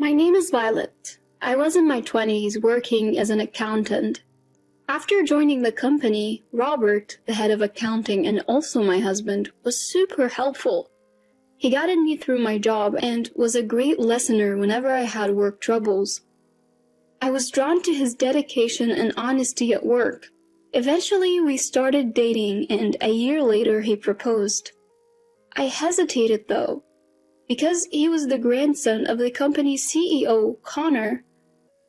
My name is Violet. I was in my 20s working as an accountant. After joining the company, Robert, the head of accounting and also my husband, was super helpful. He guided me through my job and was a great listener whenever I had work troubles. I was drawn to his dedication and honesty at work. Eventually, we started dating, and a year later he proposed. I hesitated though, because he was the grandson of the company's CEO, Connor.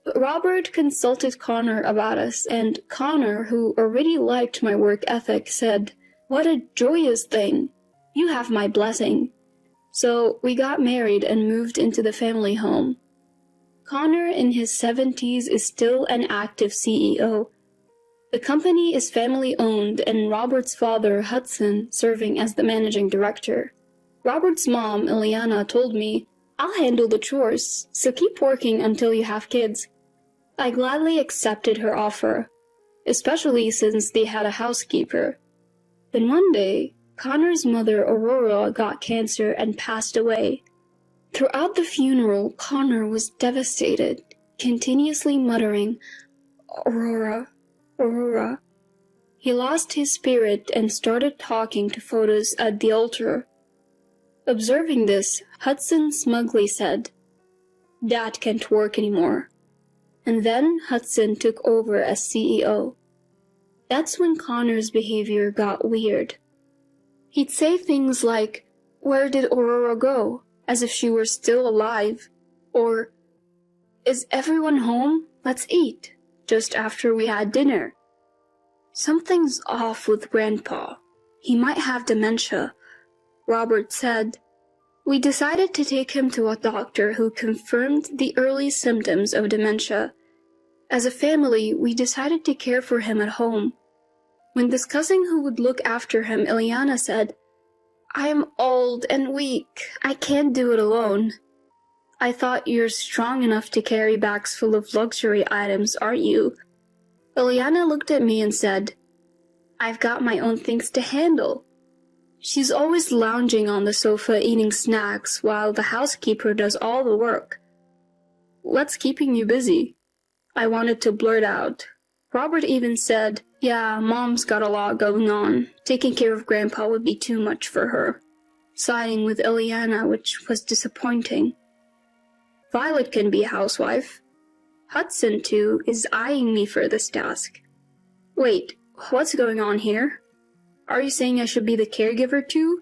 But Robert consulted Connor about us, and Connor, who already liked my work ethic, said, "What a joyous thing! You have my blessing." So we got married and moved into the family home. Connor, in his 70s, is still an active CEO. The company is family-owned, and Robert's father, Hudson, serving as the managing director. Robert's mom, Ileana, told me, "I'll handle the chores, so keep working until you have kids." I gladly accepted her offer, especially since they had a housekeeper. Then one day, Connor's mother, Aurora, got cancer and passed away. Throughout the funeral, Connor was devastated, continuously muttering, "Aurora, Aurora." He lost his spirit and started talking to photos at the altar. Observing this, Hudson smugly said, "Dad can't work anymore." And then Hudson took over as CEO. That's when Connor's behavior got weird. He'd say things like, "Where did Aurora go?" as if she were still alive, or, "Is everyone home? Let's eat," just after we had dinner. "Something's off with Grandpa. He might have dementia," Robert said. We decided to take him to a doctor who confirmed the early symptoms of dementia. As a family, we decided to care for him at home. When discussing who would look after him, Ileana said, "I am old and weak. I can't do it alone." I thought, "You're strong enough to carry bags full of luxury items, aren't you?" Ileana looked at me and said, "I've got my own things to handle." She's always lounging on the sofa eating snacks while the housekeeper does all the work. "What's keeping you busy?" I wanted to blurt out. Robert even said, "Yeah, Mom's got a lot going on. Taking care of Grandpa would be too much for her," siding with Ileana, which was disappointing. Violet can be a housewife. Hudson, too, is eyeing me for this task. Wait, what's going on here? Are you saying I should be the caregiver too?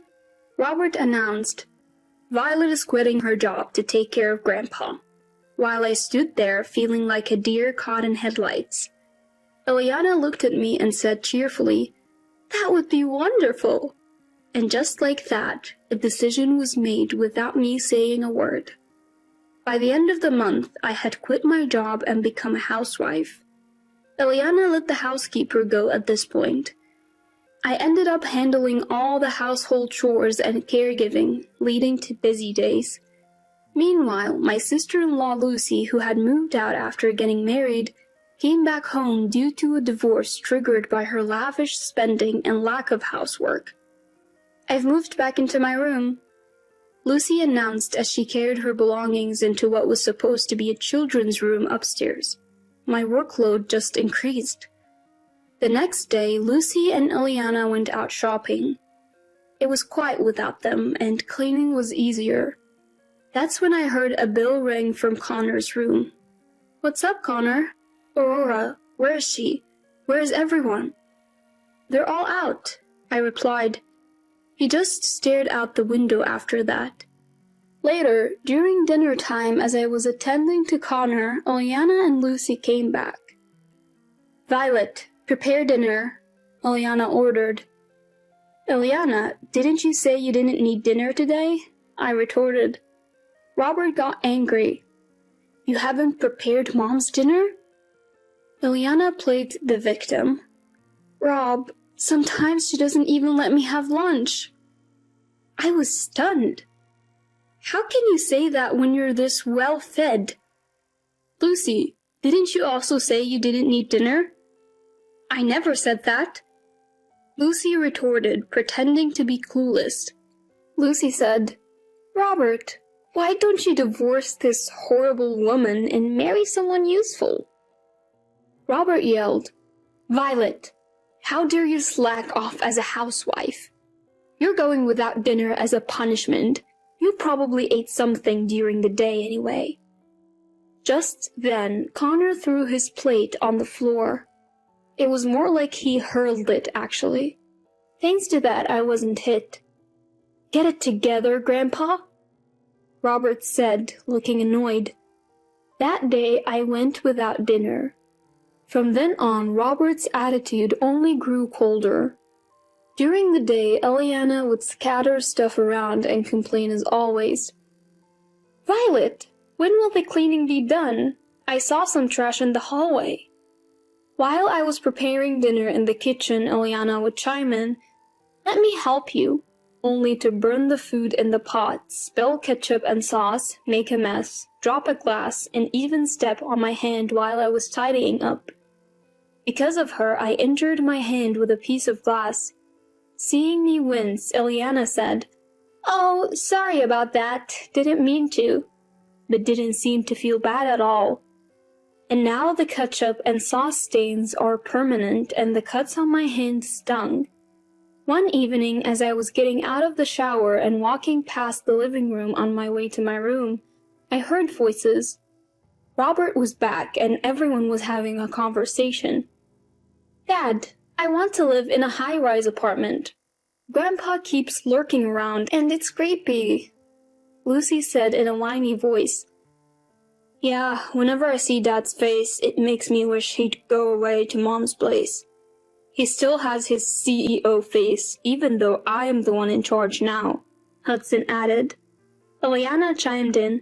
Robert announced, "Violet is quitting her job to take care of Grandpa," while I stood there feeling like a deer caught in headlights. Ileana looked at me and said cheerfully, "That would be wonderful." And just like that, a decision was made without me saying a word. By the end of the month, I had quit my job and become a housewife. Ileana let the housekeeper go at this point. I ended up handling all the household chores and caregiving, leading to busy days. Meanwhile, my sister-in-law Lucy, who had moved out after getting married, came back home due to a divorce triggered by her lavish spending and lack of housework. "I've moved back into my room," Lucy announced as she carried her belongings into what was supposed to be a children's room upstairs. My workload just increased. The next day, Lucy and Ileana went out shopping. It was quiet without them, and cleaning was easier. That's when I heard a bell ring from Connor's room. "What's up, Connor?" "Aurora, where is she? Where is everyone?" "They're all out," I replied. He just stared out the window after that. Later, during dinner time, as I was attending to Connor, Ileana and Lucy came back. "Violet, prepare dinner," Ileana ordered. "Ileana, didn't you say you didn't need dinner today?" I retorted. Robert got angry. "You haven't prepared Mom's dinner?" Ileana played the victim. "Rob, sometimes she doesn't even let me have lunch." I was stunned. "How can you say that when you're this well-fed?" "Lucy, didn't you also say you didn't need dinner?" "I never said that." Lucy retorted, pretending to be clueless. Lucy said, "Robert, Why don't you divorce this horrible woman and marry someone useful? Robert yelled, Violet, how dare you slack off as a housewife? You're going without dinner as a punishment. You probably ate something during the day anyway. Just then, Connor threw his plate on the floor. It was more like he hurled it, actually. Thanks to that, I wasn't hit. Get it together, Grandpa, Robert said, looking annoyed. That day, I went without dinner. From then on, Robert's attitude only grew colder. During the day, Eliana would scatter stuff around and complain as always. Violet, when will the cleaning be done? I saw some trash in the hallway. While I was preparing dinner in the kitchen, Eliana would chime in, Let me help you, only to burn the food in the pot, spill ketchup and sauce, make a mess, drop a glass, and even step on my hand while I was tidying up. Because of her, I injured my hand with a piece of glass. Seeing me wince, Eliana said, Oh, sorry about that, didn't mean to, but didn't seem to feel bad at all. And now the ketchup and sauce stains are permanent and the cuts on my hand stung. One evening, as I was getting out of the shower and walking past the living room on my way to my room, I heard voices. Robert was back and everyone was having a conversation. Dad, I want to live in a high-rise apartment. Grandpa keeps lurking around and it's creepy, Lucy said in a whiny voice. Yeah, whenever I see Dad's face, it makes me wish he'd go away to Mom's place. He still has his CEO face, even though I am the one in charge now, Hudson added. Eliana chimed in.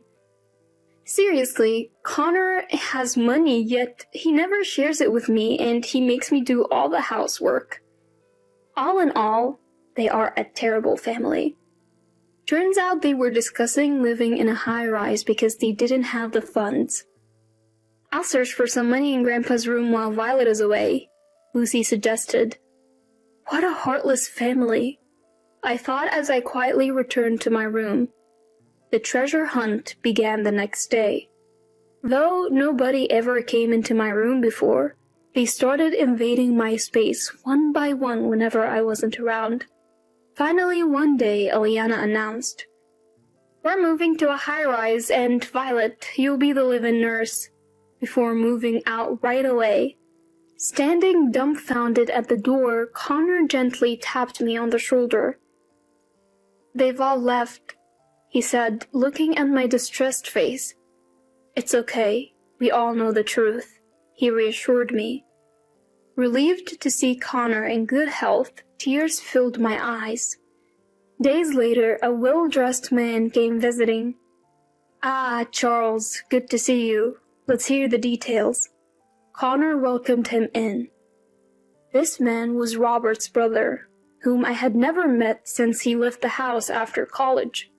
Seriously, Connor has money, yet he never shares it with me and he makes me do all the housework. All in all, they are a terrible family. Turns out they were discussing living in a high-rise because they didn't have the funds. I'll search for some money in Grandpa's room while Violet is away, Lucy suggested. What a heartless family, I thought as I quietly returned to my room. The treasure hunt began the next day. Though nobody ever came into my room before, they started invading my space one by one whenever I wasn't around. Finally, one day, Eliana announced, We're moving to a high-rise and, Violet, you'll be the live-in nurse, before moving out right away. Standing dumbfounded at the door, Connor gently tapped me on the shoulder. They've all left, he said, looking at my distressed face. It's okay, we all know the truth, he reassured me. Relieved to see Connor in good health, tears filled my eyes. Days later, a well-dressed man came visiting. Ah, Charles, good to see you. Let's hear the details. Connor welcomed him in. This man was Robert's brother, whom I had never met since he left the house after college.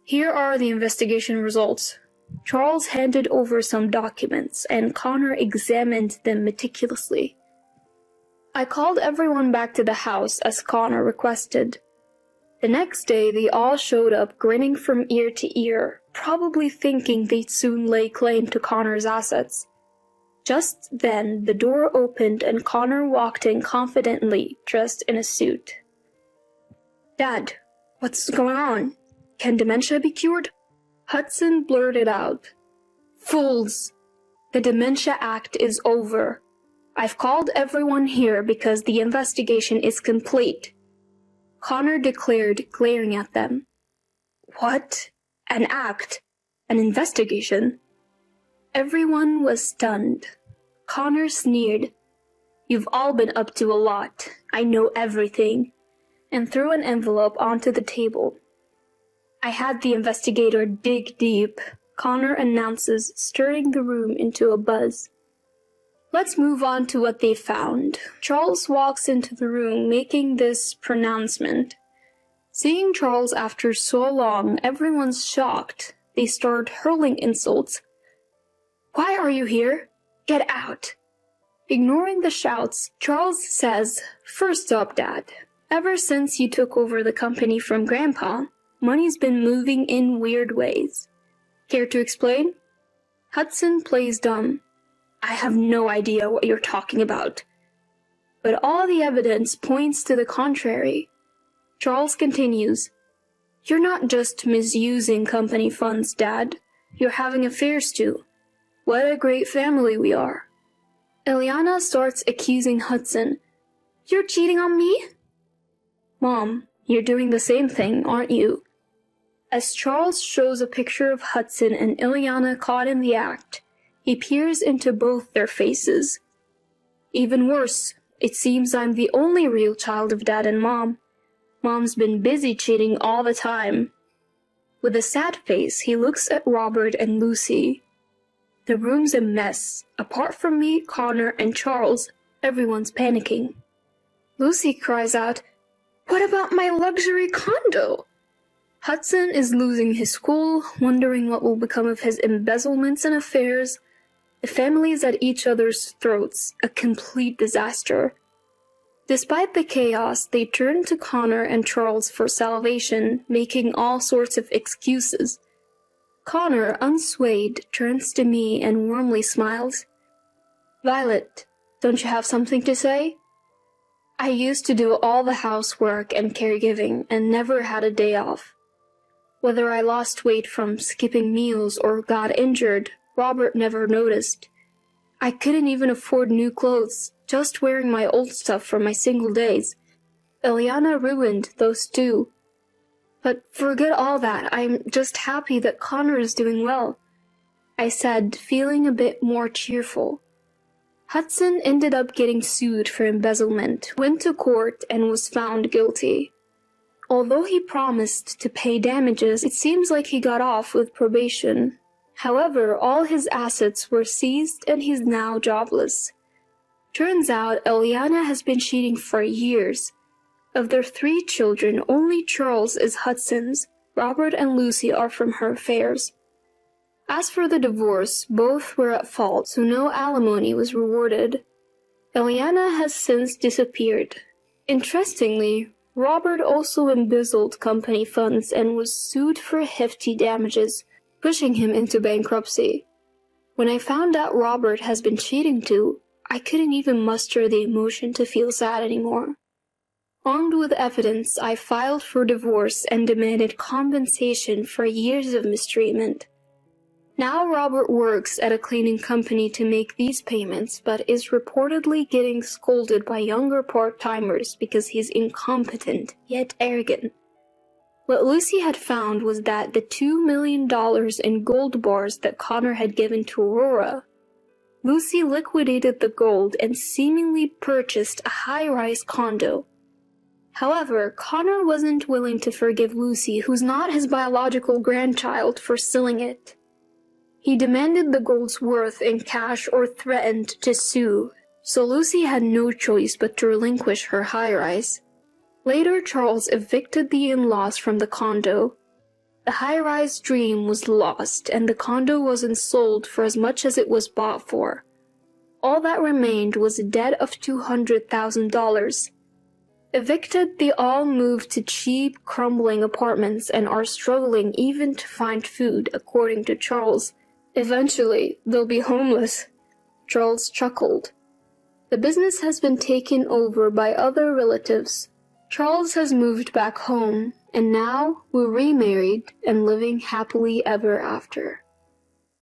Here are the investigation results. Charles handed over some documents, and Connor examined them meticulously. I called everyone back to the house as Connor requested. The next day, they all showed up grinning from ear to ear, probably thinking they'd soon lay claim to Connor's assets. Just then, the door opened and Connor walked in confidently, dressed in a suit. Dad, what's going on? Can dementia be cured? Hudson blurted out. Fools! The Dementia Act is over. I've called everyone here because the investigation is complete, Connor declared, glaring at them. What? An act? An investigation? Everyone was stunned. Connor sneered. You've all been up to a lot. I know everything. And threw an envelope onto the table. I had the investigator dig deep, Connor announces, stirring the room into a buzz. Let's move on to what they found. Charles walks into the room making this pronouncement. Seeing Charles after so long, everyone's shocked. They start hurling insults. Why are you here? Get out! Ignoring the shouts, Charles says, First up, Dad, ever since you took over the company from Grandpa, Money's been moving in weird ways. Care to explain? Hudson plays dumb. I have no idea what you're talking about. But all the evidence points to the contrary. Charles continues, You're not just misusing company funds, Dad. You're having affairs too. What a great family we are. Ileana starts accusing Hudson. You're cheating on me? Mom, you're doing the same thing, aren't you? As Charles shows a picture of Hudson and Ileana caught in the act, he peers into both their faces. Even worse, it seems I'm the only real child of Dad and Mom. Mom's been busy cheating all the time. With a sad face, he looks at Robert and Lucy. The room's a mess. Apart from me, Connor, and Charles, everyone's panicking. Lucy cries out, What about my luxury condo? Hudson is losing his cool, wondering what will become of his embezzlements and affairs. The family's at each other's throats, a complete disaster. Despite the chaos, they turn to Connor and Charles for salvation, making all sorts of excuses. Connor, unswayed, turns to me and warmly smiles. Violet, don't you have something to say? I used to do all the housework and caregiving and never had a day off. Whether I lost weight from skipping meals or got injured, Robert never noticed. I couldn't even afford new clothes, just wearing my old stuff from my single days. Ileana ruined those too. But forget all that, I'm just happy that Connor is doing well, I said, feeling a bit more cheerful. Hudson ended up getting sued for embezzlement, went to court, and was found guilty. Although he promised to pay damages, it seems like he got off with probation. However, all his assets were seized and he's now jobless. Turns out Ileana has been cheating for years. Of their 3 children, only Charles is Hudson's. Robert and Lucy are from her affairs. As for the divorce, both were at fault, so no alimony was rewarded. Ileana has since disappeared. Interestingly, Robert also embezzled company funds and was sued for hefty damages, pushing him into bankruptcy. When I found out Robert has been cheating too, I couldn't even muster the emotion to feel sad anymore. Armed with evidence, I filed for divorce and demanded compensation for years of mistreatment. Now Robert works at a cleaning company to make these payments, but is reportedly getting scolded by younger part-timers because he's incompetent, yet arrogant. What Lucy had found was that the $2 million in gold bars that Connor had given to Aurora, Lucy liquidated the gold and seemingly purchased a high-rise condo. However, Connor wasn't willing to forgive Lucy, who's not his biological grandchild, for selling it. He demanded the gold's worth in cash or threatened to sue, so Lucy had no choice but to relinquish her high-rise. Later, Charles evicted the in-laws from the condo. The high-rise dream was lost, and the condo wasn't sold for as much as it was bought for. All that remained was a debt of $200,000. Evicted, they all moved to cheap, crumbling apartments and are struggling even to find food, according to Charles. Eventually, they'll be homeless. Charles chuckled. The business has been taken over by other relatives. Charles has moved back home, and now we're remarried and living happily ever after.